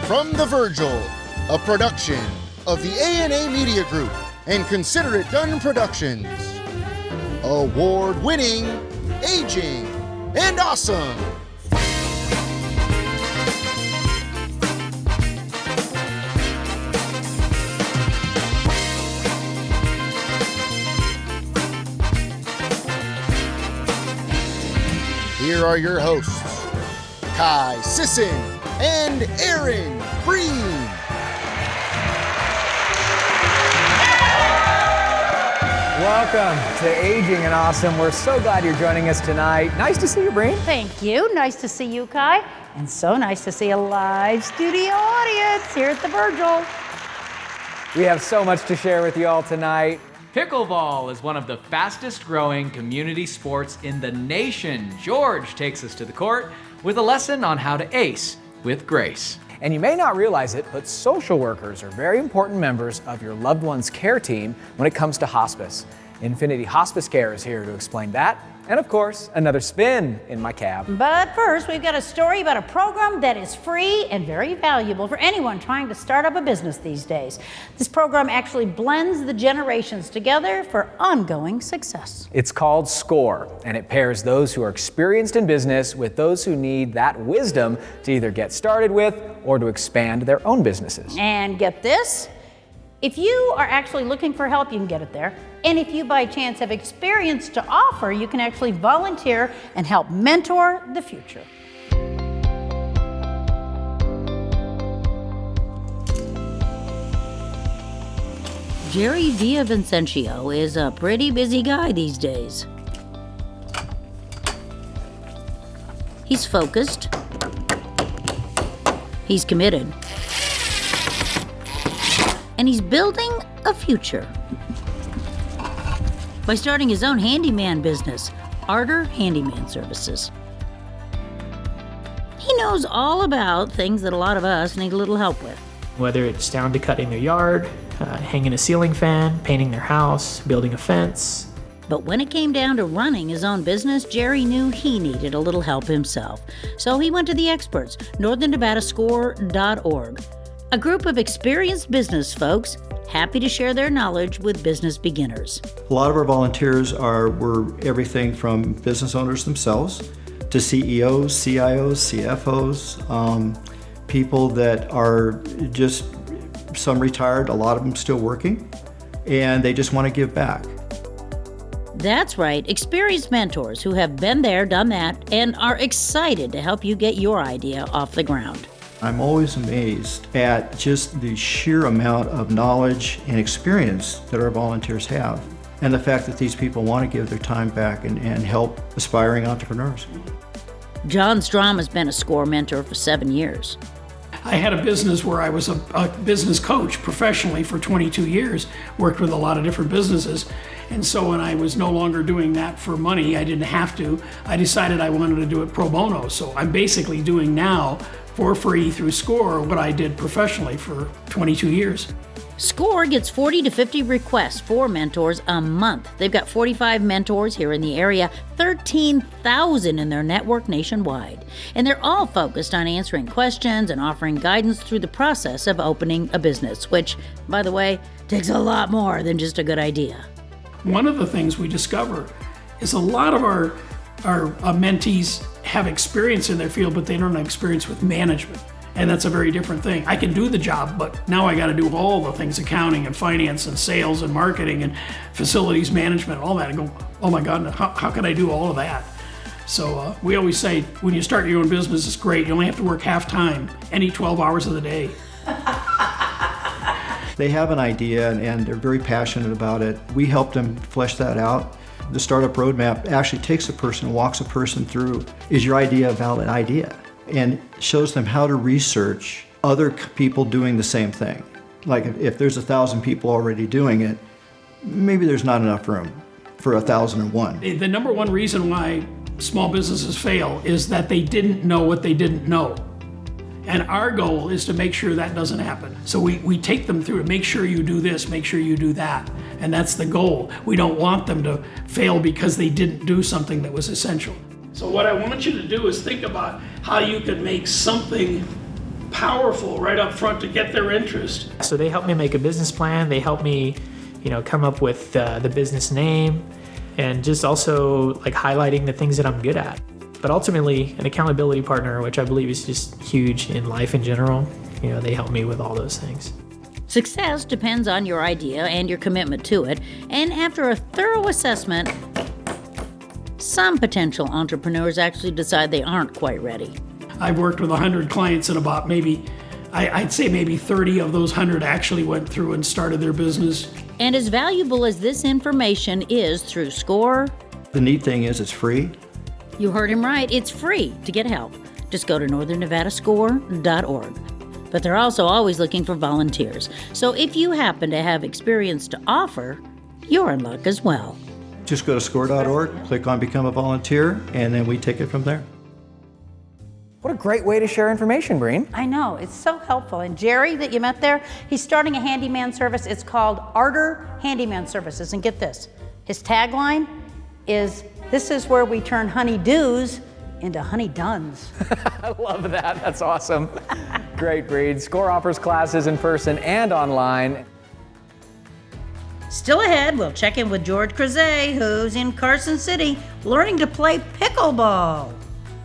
From the Virgil, a production of the A&A Media Group and Consider It Done Productions. Award-winning, aging, and awesome. Here are your hosts, Kai Sisson and Aaron Breen. Welcome to Aging and Awesome. We're so glad you're joining us tonight. Nice to see you, Breen. Thank you. Nice to see you, Kai. And so nice to see a live studio audience here at the Virgil. We have so much to share with you all tonight. Pickleball is one of the fastest growing community sports in the nation. George takes us to the court with a lesson on how to ace with grace. And you may not realize it, but social workers are very important members of your loved one's care team when it comes to hospice. Infinity Hospice Care is here to explain that. And of course, another spin in my cab. But first, we've got a story about a program that is free and very valuable for anyone trying to start up a business these days. This program actually blends the generations together for ongoing success. It's called SCORE, and it pairs those who are experienced in business with those who need that wisdom to either get started with or to expand their own businesses. And get this, if you are actually looking for help, you can get it there. And if you by chance have experience to offer, you can actually volunteer and help mentor the future. Jerry Vincentio is a pretty busy guy these days. He's focused. He's committed. And he's building a future by starting his own handyman business, Arter Handyman Services. He knows all about things that a lot of us need a little help with. Whether it's down to cutting their yard, hanging a ceiling fan, painting their house, building a fence. But when it came down to running his own business, Jerry knew he needed a little help himself. So he went to the experts, NorthernNevadaScore.org, a group of experienced business folks happy to share their knowledge with business beginners. A lot of our volunteers were everything from business owners themselves to CEOs, CIOs, CFOs, people that are just some retired, a lot of them still working, and they just want to give back. That's right, experienced mentors who have been there, done that, and are excited to help you get your idea off the ground. I'm always amazed at just the sheer amount of knowledge and experience that our volunteers have, and the fact that these people want to give their time back and help aspiring entrepreneurs. John Strom has been a SCORE mentor for 7 years. I had a business where I was a business coach professionally for 22 years, worked with a lot of different businesses. And so when I was no longer doing that for money, I didn't have to, I decided I wanted to do it pro bono. So I'm basically doing now for free through SCORE what I did professionally for 22 years. SCORE gets 40 to 50 requests for mentors a month. They've got 45 mentors here in the area, 13,000 in their network nationwide. And they're all focused on answering questions and offering guidance through the process of opening a business, which, by the way, takes a lot more than just a good idea. One of the things we discover is a lot of our mentees have experience in their field, but they don't have experience with management. And that's a very different thing. I can do the job, but now I got to do all the things, accounting and finance and sales and marketing and facilities management, all that. I go, oh my God, how can I do all of that? So we always say, when you start your own business, it's great. You only have to work half time, any 12 hours of the day. They have an idea and they're very passionate about it. We help them flesh that out. The startup roadmap actually takes a person and walks a person through, is your idea a valid idea? And shows them how to research other people doing the same thing. Like if there's 1,000 people already doing it, maybe there's not enough room for 1,001. The number one reason why small businesses fail is that they didn't know what they didn't know. And our goal is to make sure that doesn't happen. So we take them through it, make sure you do this, make sure you do that. And that's the goal. We don't want them to fail because they didn't do something that was essential. So what I want you to do is think about how you can make something powerful right up front to get their interest. So they help me make a business plan. They help me, come up with the business name, and just also like highlighting the things that I'm good at. But ultimately, an accountability partner, which I believe is just huge in life in general, they help me with all those things. Success depends on your idea and your commitment to it, and after a thorough assessment, some potential entrepreneurs actually decide they aren't quite ready. I've worked with 100 clients, and about I'd say maybe 30 of those 100 actually went through and started their business. And as valuable as this information is through SCORE, The neat thing is it's free. you heard him right, it's free to get help. Just go to northernnevadascore.org. But they're also always looking for volunteers. So if you happen to have experience to offer, you're in luck as well. Just go to score.org, click on Become a Volunteer, and then we take it from there. What a great way to share information, Breen. I know, it's so helpful. And Jerry that you met there, he's starting a handyman service. It's called Ardor Handyman Services. And get this, his tagline is, "This is where we turn honey-dos into honey-duns." I love that. That's awesome. Great, Breen. SCORE offers classes in person and online. Still ahead, we'll check in with George Crozet, who's in Carson City learning to play pickleball.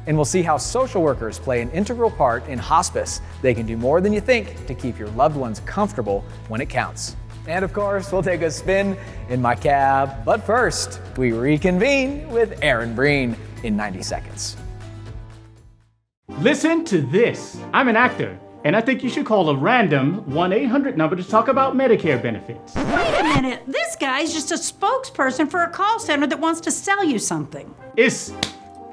And we'll see how social workers play an integral part in hospice. They can do more than you think to keep your loved ones comfortable when it counts. And of course, we'll take a spin in my cab. But first, we reconvene with Aaron Breen in 90 seconds. Listen to this. I'm an actor, and I think you should call a random 1-800 number to talk about Medicare benefits. Wait a minute, this guy's just a spokesperson for a call center that wants to sell you something. It's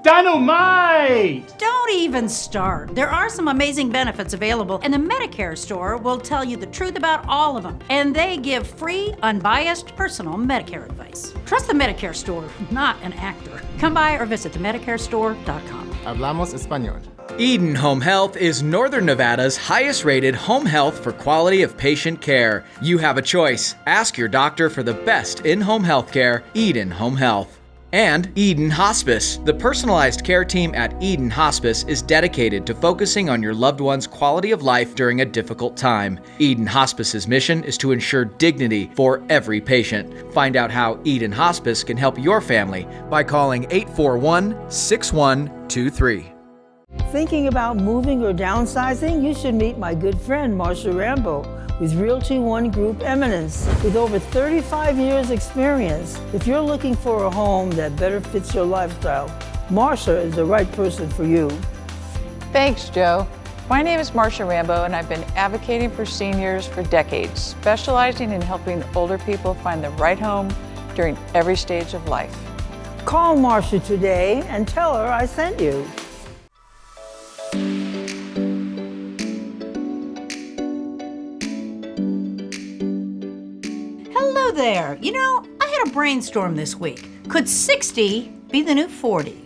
dynamite! Don't even start. There are some amazing benefits available, and the Medicare store will tell you the truth about all of them. And they give free, unbiased, personal Medicare advice. Trust the Medicare store, not an actor. Come by or visit themedicarestore.com. Hablamos español. Eden Home Health is Northern Nevada's highest rated home health for quality of patient care. You have a choice. Ask your doctor for the best in-home health care, Eden Home Health. And Eden Hospice. The personalized care team at Eden Hospice is dedicated to focusing on your loved one's quality of life during a difficult time. Eden Hospice's mission is to ensure dignity for every patient. Find out how Eden Hospice can help your family by calling 841-6123. Thinking about moving or downsizing? You should meet my good friend, Marsha Rambo, with Realty One Group Eminence. With over 35 years experience, if you're looking for a home that better fits your lifestyle, Marsha is the right person for you. Thanks, Joe. My name is Marsha Rambo, and I've been advocating for seniors for decades, specializing in helping older people find the right home during every stage of life. Call Marsha today and tell her I sent you. Hello there. You know, I had a brainstorm this week. Could 60 be the new 40?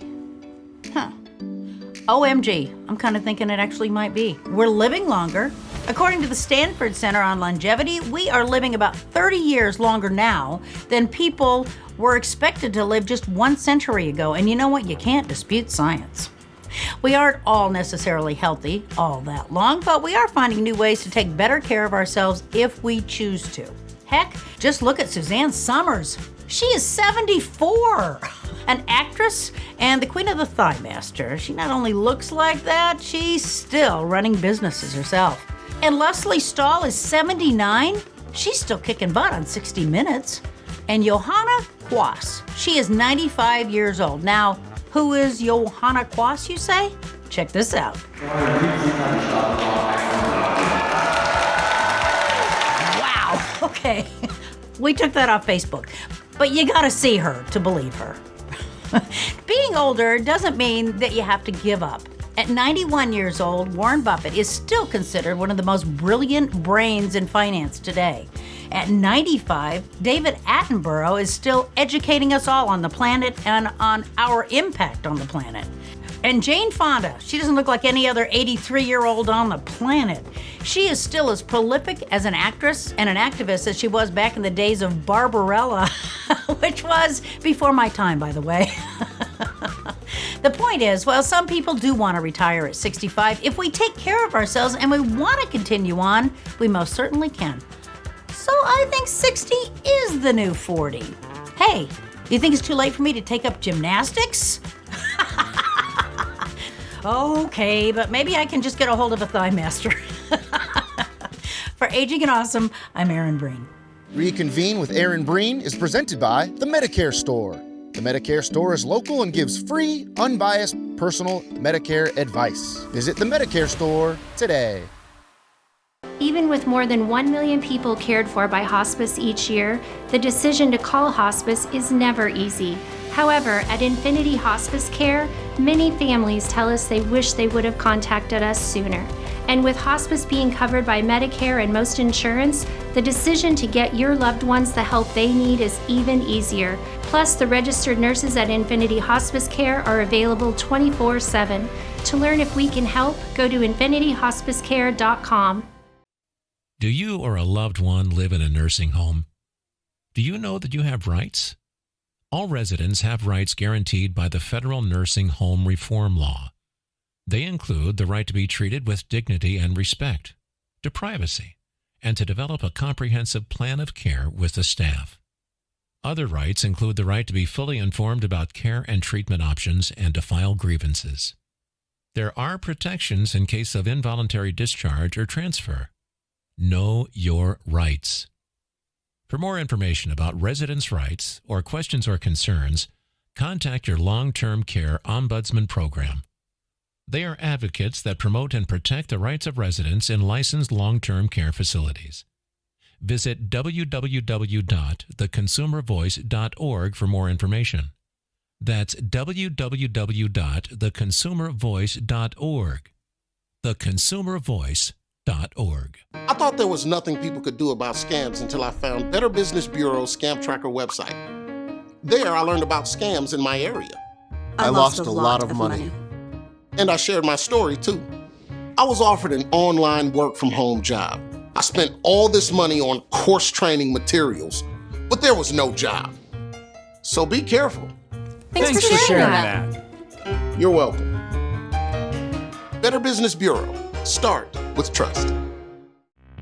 OMG, I'm kind of thinking it actually might be. We're living longer. According to the Stanford Center on Longevity, we are living about 30 years longer now than people were expected to live just 1 century ago. And you know what? You can't dispute science. We aren't all necessarily healthy all that long, but we are finding new ways to take better care of ourselves if we choose to. Heck, just look at Suzanne Summers. She is 74, an actress and the queen of the Thigh Master. She not only looks like that, she's still running businesses herself. And Leslie Stahl is 79. She's still kicking butt on 60 Minutes. And Johanna Quas, she is 95 years old. Now, who is Johanna Quas, you say? Check this out. Wow, okay. We took that off Facebook. But you gotta see her to believe her. Being older doesn't mean that you have to give up. At 91 years old, Warren Buffett is still considered one of the most brilliant brains in finance today. At 95, David Attenborough is still educating us all on the planet and on our impact on the planet. And Jane Fonda, she doesn't look like any other 83-year-old on the planet. She is still as prolific as an actress and an activist as she was back in the days of Barbarella, which was before my time, by the way. The point is, well, some people do want to retire at 65. If we take care of ourselves and we want to continue on, we most certainly can. So I think 60 is the new 40. Hey, you think it's too late for me to take up gymnastics? Okay, but maybe I can just get a hold of a thigh master. For Aging and Awesome, I'm Erin Breen. Reconvene with Erin Breen is presented by the Medicare Store. The Medicare Store is local and gives free, unbiased, personal Medicare advice. Visit the Medicare Store today. Even with more than 1 million people cared for by hospice each year, the decision to call hospice is never easy. However, at Infinity Hospice Care, many families tell us they wish they would have contacted us sooner. And with hospice being covered by Medicare and most insurance, the decision to get your loved ones the help they need is even easier. Plus, the registered nurses at Infinity Hospice Care are available 24/7. To learn if we can help, go to infinityhospicecare.com. Do you or a loved one live in a nursing home? Do you know that you have rights? All residents have rights guaranteed by the Federal Nursing Home Reform Law. They include the right to be treated with dignity and respect, to privacy, and to develop a comprehensive plan of care with the staff. Other rights include the right to be fully informed about care and treatment options and to file grievances. There are protections in case of involuntary discharge or transfer. Know your rights. For more information about residents' rights or questions or concerns, contact your long-term care ombudsman program. They are advocates that promote and protect the rights of residents in licensed long-term care facilities. Visit www.theconsumervoice.org for more information. That's www.theconsumervoice.org. theconsumervoice.org. I thought there was nothing people could do about scams until I found Better Business Bureau's Scam Tracker website. There, I learned about scams in my area. I lost a lot of money. And I shared my story, too. I was offered an online work-from-home job. I spent all this money on course training materials, but there was no job. So be careful. Thanks for sharing that. You're welcome. Better Business Bureau. Start with trust.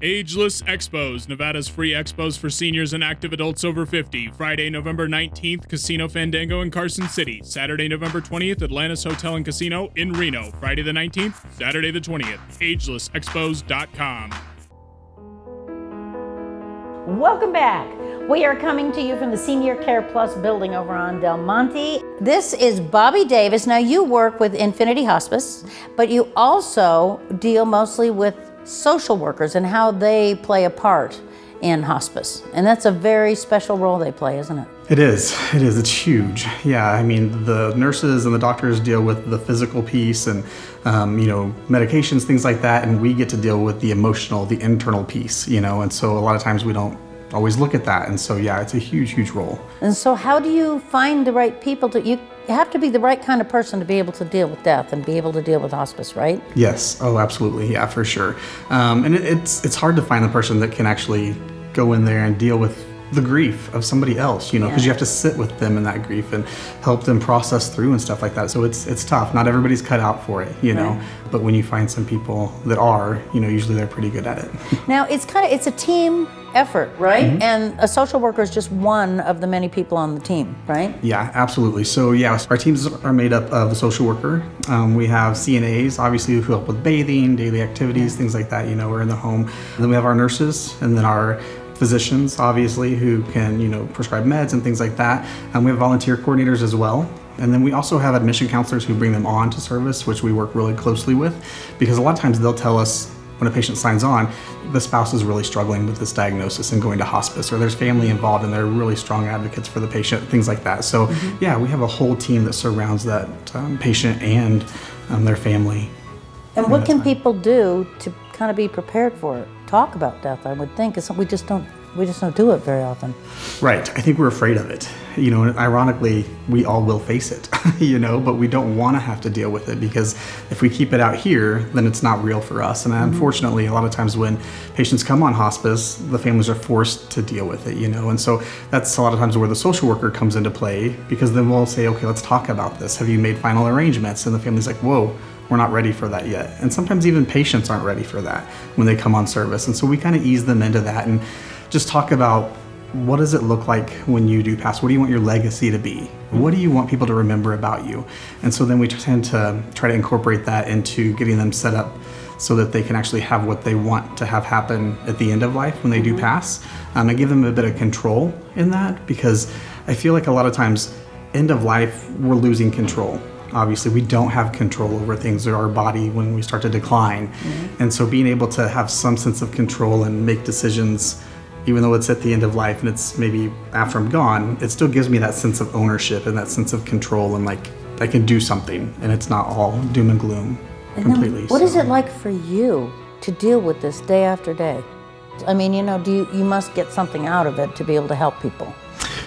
Ageless Expos, Nevada's free expos for seniors and active adults over 50. Friday, November 19th, Casino Fandango in Carson City. Saturday, November 20th, Atlantis Hotel and Casino in Reno. Friday the 19th, Saturday the 20th. AgelessExpos.com. Welcome back. We are coming to you from the Senior Care Plus building over on Del Monte. This is Bobby Davis. Now, you work with Infinity Hospice, but you also deal mostly with social workers and how they play a part in hospice. And that's a very special role they play, isn't it? It is. It's huge. Yeah, I mean, the nurses and the doctors deal with the physical piece and, medications, things like that, and we get to deal with the emotional, the internal piece, and so a lot of times we don't always look at that. And so, yeah, it's a huge, huge role. And so how do you find the right people you have to be the right kind of person to be able to deal with death and be able to deal with hospice, right? Yes. Oh, absolutely. Yeah, for sure. And it's hard to find the person that can actually go in there and deal with the grief of somebody else, because you have to sit with them in that grief and help them process through and stuff like that. So it's tough. Not everybody's cut out for it, Right. But when you find some people that are, usually they're pretty good at it. Now, it's a team effort, right? Mm-hmm. And a social worker is just one of the many people on the team, right? Yeah, absolutely. So yeah, our teams are made up of a social worker. We have CNAs, obviously, who help with bathing, daily activities, things like that, we're in the home. And then we have our nurses, and then our physicians, obviously, who can, prescribe meds and things like that. And we have volunteer coordinators as well. And then we also have admission counselors who bring them on to service, which we work really closely with, because a lot of times they'll tell us when a patient signs on, the spouse is really struggling with this diagnosis and going to hospice, or there's family involved and they're really strong advocates for the patient, things like that. So yeah, we have a whole team that surrounds that patient and their family. And what can people do to kind of be prepared for it? Talk about death, I would think, because we just don't We just don't do it very often. Right. I think we're afraid of it. And ironically, we all will face it, but we don't want to have to deal with it, because if we keep it out here, then it's not real for us. And unfortunately, a lot of times when patients come on hospice, the families are forced to deal with it, and so that's a lot of times where the social worker comes into play, because then we'll say, okay, let's talk about this. Have you made final arrangements? And the family's like, whoa, we're not ready for that yet. And sometimes even patients aren't ready for that when they come on service. And so we kind of ease them into that and just talk about, what does it look like when you do pass? What do you want your legacy to be? What do you want people to remember about you? And so then we tend to try to incorporate that into getting them set up so that they can actually have what they want to have happen at the end of life when they do pass. I give them a bit of control in that, because I feel like a lot of times, end of life, we're losing control. Obviously, we don't have control over things or our body when we start to decline. And so being able to have some sense of control and make decisions, even though it's at the end of life and it's maybe after I'm gone, it still gives me that sense of ownership and that sense of control, and like I can do something and it's not all doom and gloom completely. What is it like for you to deal with this day after day? I mean, you must get something out of it to be able to help people.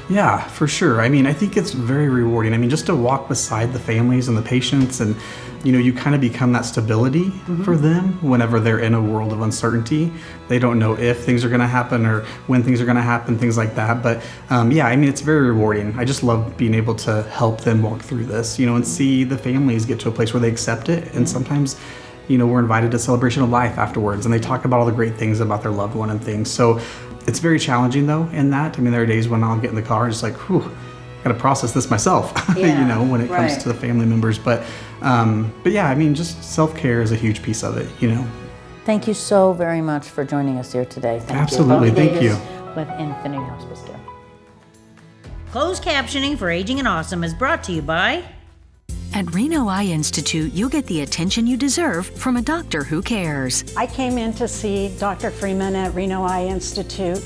Yeah, for sure. I mean, I think it's very rewarding. Just to walk beside the families and the patients, and you kind of become that stability for them whenever they're in a world of uncertainty. They don't know if things are going to happen or when things are going to happen, things like that. But it's very rewarding. I just love being able to help them walk through this, and see the families get to a place where they accept it. And sometimes, we're invited to Celebration of Life afterwards, and they talk about all the great things about their loved one and things. So it's very challenging, though, in that. There are days when I'll get in the car and just like, whew, I got to process this myself, when it comes to the family members. But just self-care is a huge piece of it, Thank you so very much for joining us here today. Absolutely, thank you. With Infinity Hospice Care. Closed captioning for Aging and Awesome is brought to you by... At Reno Eye Institute, you'll get the attention you deserve from a doctor who cares. I came in to see Dr. Freeman at Reno Eye Institute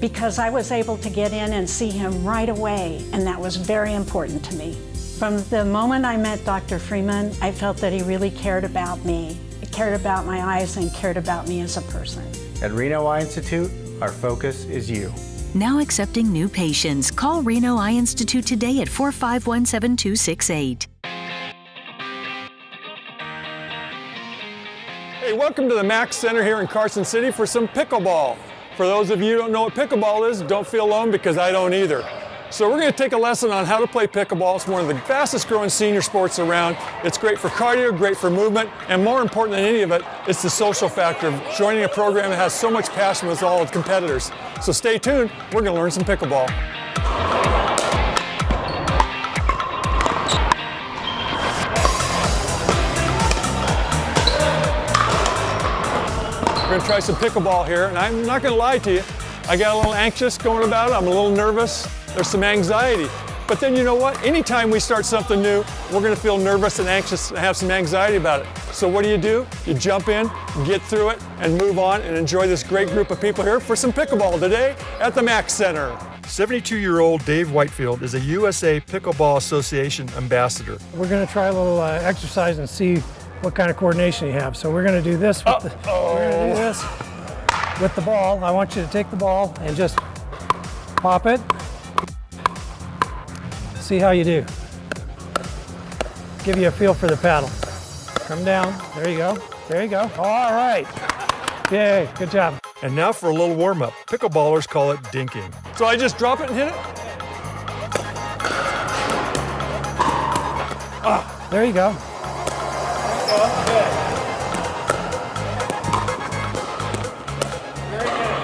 because I was able to get in and see him right away, and that was very important to me. From the moment I met Dr. Freeman, I felt that he really cared about me. He cared about my eyes and cared about me as a person. At Reno Eye Institute, our focus is you. Now accepting new patients. Call Reno Eye Institute today at 451-7268. Hey, welcome to the Max Center here in Carson City for some pickleball. For those of you who don't know what pickleball is, don't feel alone, because I don't either. So we're going to take a lesson on how to play pickleball. It's one of the fastest growing senior sports around. It's great for cardio, great for movement, and more important than any of it, it's the social factor of joining a program that has so much passion with all its competitors. So stay tuned, we're going to learn some pickleball. We're going to try some pickleball here, and I'm not going to lie to you. I got a little anxious going about it. I'm a little nervous. There's some anxiety. But then you know what? Anytime we start something new, we're going to feel nervous and anxious and have some anxiety about it. So what do? You jump in, get through it, and move on and enjoy this great group of people here for some pickleball today at the Max Center. 72-year-old Dave Whitefield is a USA Pickleball Association ambassador. We're going to try a little exercise and see what kind of coordination you have. So we're going to do this with the ball. I want you to take the ball and just pop it. See how you do. Give you a feel for the paddle. Come down. There you go. There you go. All right. Yay. Good job. And now for a little warm-up. Pickleballers call it dinking. So I just drop it and hit it? There you go.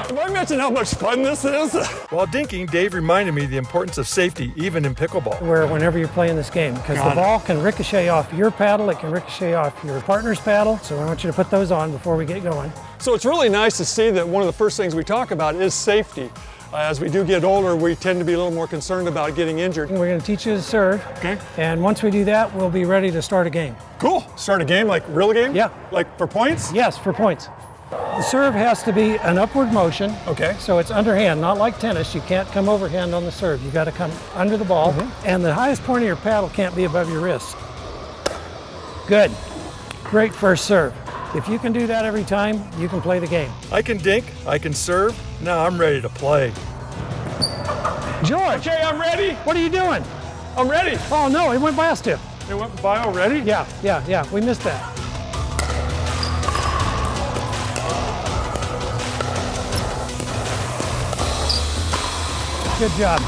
Have I mentioned how much fun this is? While dinking, Dave reminded me the importance of safety, even in pickleball. Whenever you're playing this game, because the ball can ricochet off your paddle, it can ricochet off your partner's paddle, so I want you to put those on before we get going. So it's really nice to see that one of the first things we talk about is safety. As we do get older, we tend to be a little more concerned about getting injured. We're going to teach you to serve. Okay. And once we do that, we'll be ready to start a game. Cool. Start a game, like real game? Yeah. Like for points? Yes, for points. The serve has to be an upward motion. Okay. So it's underhand, not like tennis. You can't come overhand on the serve. You got to come under the ball. And the highest point of your paddle can't be above your wrist. Good. Great first serve. If you can do that every time, you can play the game. I can dink, I can serve, now I'm ready to play. George! Okay, I'm ready. What are you doing? I'm ready. Oh no, it went by us too. It went by already? Yeah, we missed that. Good job.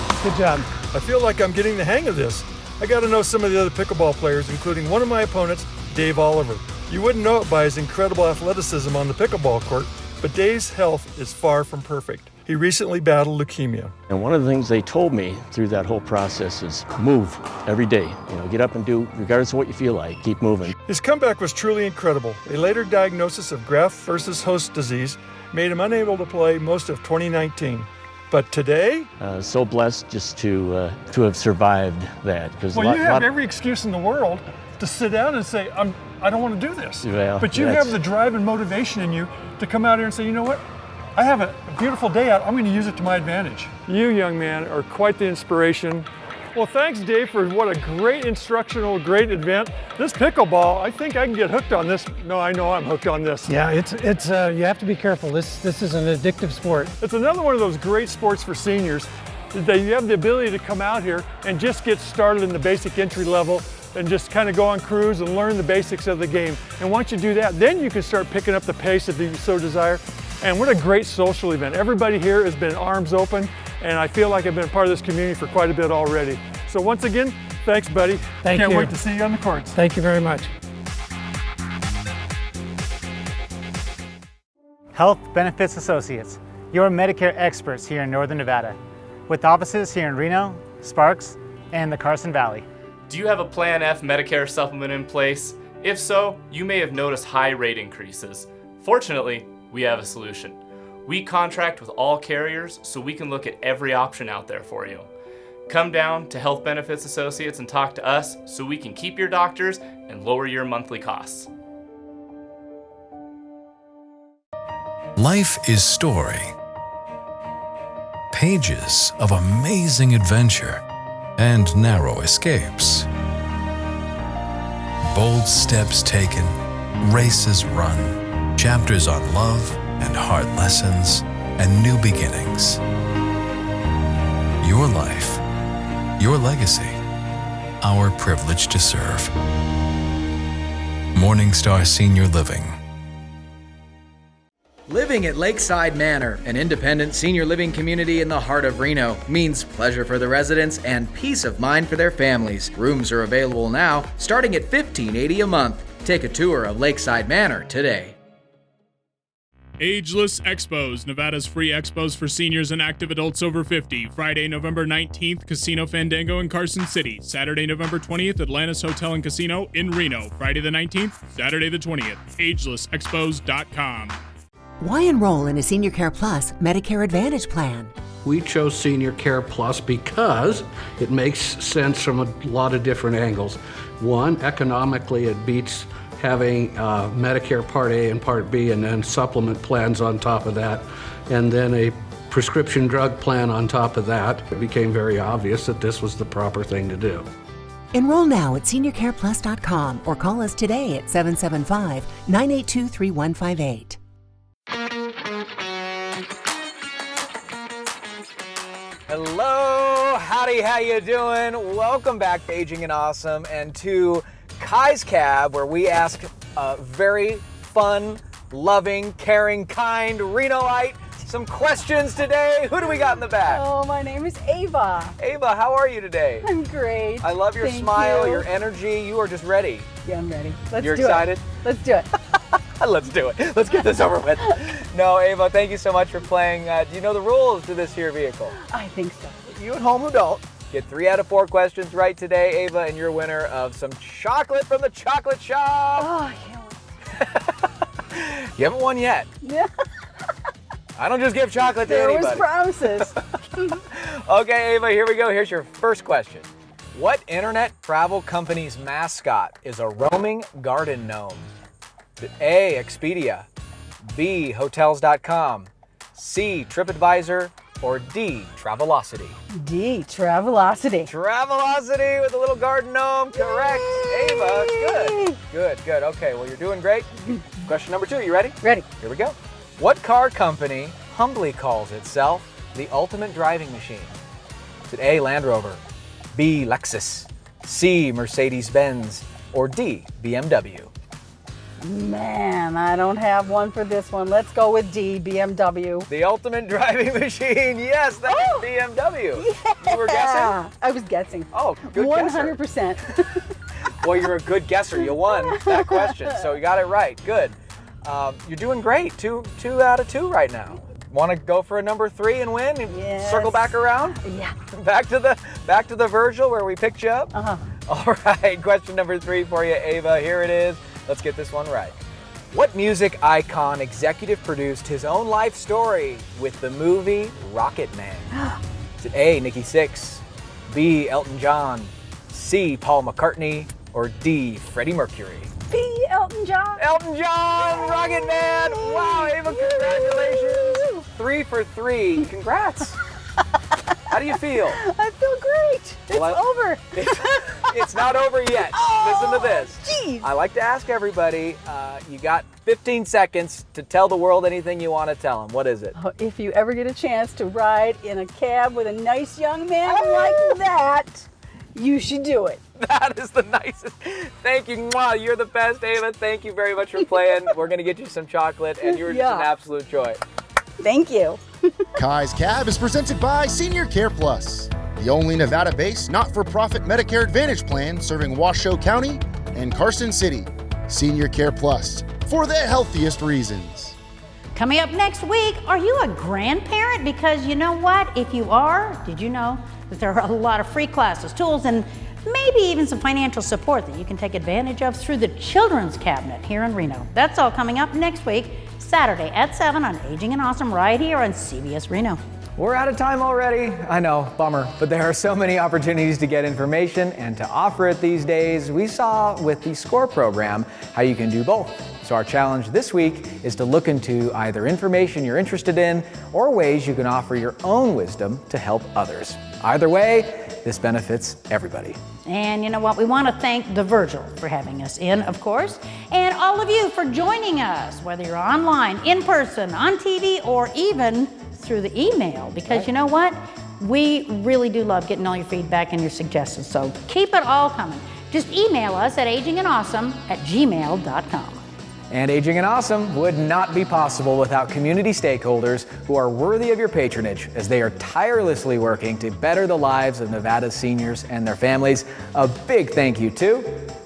I feel like I'm getting the hang of this. I got to know some of the other pickleball players, including one of my opponents, Dave Oliver. You wouldn't know it by his incredible athleticism on the pickleball court, but Dave's health is far from perfect. He recently battled leukemia. And one of the things they told me through that whole process is move every day. Get up and do, regardless of what you feel like, keep moving. His comeback was truly incredible. A later diagnosis of graft versus host disease made him unable to play most of 2019. But today? So blessed just to have survived that. Well, you have every excuse in the world to sit down and say, I don't want to do this. Well, but you have the drive and motivation in you to come out here and say, you know what? I have a beautiful day out. I'm going to use it to my advantage. You, young man, are quite the inspiration. Well, thanks, Dave, for what a great instructional, great event. This pickleball, I think I can get hooked on this. No, I know I'm hooked on this. Yeah, it's you have to be careful. This is an addictive sport. It's another one of those great sports for seniors that you have the ability to come out here and just get started in the basic entry level and just kind of go on cruise and learn the basics of the game. And once you do that, then you can start picking up the pace if you so desire. And what a great social event. Everybody here has been arms open, and I feel like I've been a part of this community for quite a bit already. So once again, thanks, buddy. Can't wait to see you on the courts. Thank you very much. Health Benefits Associates, your Medicare experts here in Northern Nevada, with offices here in Reno, Sparks, and the Carson Valley. Do you have a Plan F Medicare supplement in place? If so, you may have noticed high rate increases. Fortunately, we have a solution. We contract with all carriers, so we can look at every option out there for you. Come down to Health Benefits Associates and talk to us so we can keep your doctors and lower your monthly costs. Life is story. Pages of amazing adventure and narrow escapes. Bold steps taken, races run. Chapters on love and hard lessons and new beginnings. Your life, your legacy, our privilege to serve. Morningstar Senior Living. Living at Lakeside Manor, an independent senior living community in the heart of Reno, means pleasure for the residents and peace of mind for their families. Rooms are available now, starting at $15.80 a month. Take a tour of Lakeside Manor today. Ageless Expos, Nevada's free expos for seniors and active adults over 50. Friday, November 19th, Casino Fandango in Carson City. Saturday, November 20th, Atlantis Hotel and Casino in Reno. Friday the 19th, Saturday the 20th. AgelessExpos.com. Why enroll in a Senior Care Plus Medicare Advantage plan? We chose Senior Care Plus because it makes sense from a lot of different angles. One, economically, it beats having Medicare Part A and Part B and then supplement plans on top of that, and then a prescription drug plan on top of that. It became very obvious that this was the proper thing to do. Enroll now at seniorcareplus.com or call us today at 775-982-3158. Hello, howdy, how you doing? Welcome back to Aging and Awesome and to Kai's Cab, where we ask a very fun, loving, caring, kind Renoite some questions today. Who do we got in the back? Oh, my name is Ava. Ava, how are you today? I'm great. I love your Thank smile, you. your energy. You are just ready. Yeah, I'm ready. Let's You're do excited? It. Let's do it. Let's do it. Let's get this over with. No, Ava, thank you so much for playing. Do you know the rules to this here vehicle? I think so. You at home who don't, get 3 out of 4 questions right today, Ava, and you're winner of some chocolate from the chocolate shop. Oh, I can't wait. You haven't won yet. Yeah. I don't just give chocolate to anybody. There was promises. Okay, Ava, here we go. Here's your first question. What internet travel company's mascot is a roaming garden gnome? A, Expedia, B, Hotels.com, C, TripAdvisor, or D, Travelocity? D, Travelocity. Travelocity with a little garden gnome. Correct. Ava, good. Good. Okay, well, you're doing great. Question number 2, you ready? Ready. Here we go. What car company humbly calls itself the ultimate driving machine? Is it A, Land Rover, B, Lexus, C, Mercedes-Benz, or D, BMW? Man, I don't have one for this one. Let's go with D, BMW. The ultimate driving machine. Yes, that's BMW. Yeah. You were guessing? I was guessing. Oh, good 100%. Well, you're a good guesser. You won that question, so you got it right. Good. You're doing great. Two out of 2 right now. Want to go for a number 3 and win? Yes. Circle back around? Yeah. Back to the Virgil where we picked you up? Uh-huh. All right, question number 3 for you, Ava. Here it is. Let's get this one right. What music icon executive produced his own life story with the movie Rocket Man? Is it A, Nikki Sixx, B, Elton John, C, Paul McCartney, or D, Freddie Mercury? B, Elton John. Elton John, Rocket Man. Wow, Ava, congratulations. 3 for 3. Congrats. How do you feel? I feel great. It's over. It's not over yet. Listen to this. Geez. I like to ask everybody, you got 15 seconds to tell the world anything you want to tell them. What is it? If you ever get a chance to ride in a cab with a nice young man like that, you should do it. That is the nicest. Thank you. Mwah. You're the best, Ava. Thank you very much for playing. We're going to get you some chocolate, and you're just an absolute joy. Thank you. Kai's Cab is presented by Senior Care Plus, the only Nevada-based not-for-profit Medicare Advantage plan serving Washoe County and Carson City. Senior Care Plus, for the healthiest reasons. Coming up next week, are you a grandparent? Because you know what? If you are, did you know that there are a lot of free classes, tools, and maybe even some financial support that you can take advantage of through the Children's Cabinet here in Reno? That's all coming up next week, Saturday at 7 on Aging and Awesome right here on CBS Reno. We're out of time already. I know, bummer, but there are so many opportunities to get information and to offer it these days. We saw with the SCORE program how you can do both. So our challenge this week is to look into either information you're interested in or ways you can offer your own wisdom to help others. Either way, this benefits everybody. And you know what? We want to thank the Virgil for having us in, of course, and all of you for joining us, whether you're online, in person, on TV, or even through the email, because you know what? We really do love getting all your feedback and your suggestions, so keep it all coming. Just email us at agingandawesome@gmail.com. And Aging and Awesome would not be possible without community stakeholders who are worthy of your patronage as they are tirelessly working to better the lives of Nevada's seniors and their families. A big thank you to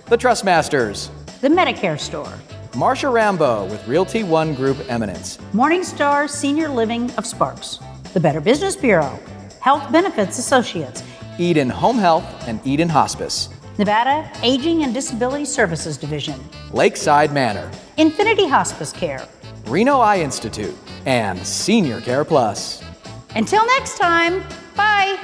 the Trustmasters, the Medicare Store, Marcia Rambo with Realty One Group Eminence, Morningstar Senior Living of Sparks, the Better Business Bureau, Health Benefits Associates, Eden Home Health and Eden Hospice, Nevada Aging and Disability Services Division, Lakeside Manor, Infinity Hospice Care, Reno Eye Institute, and Senior Care Plus. Until next time, bye.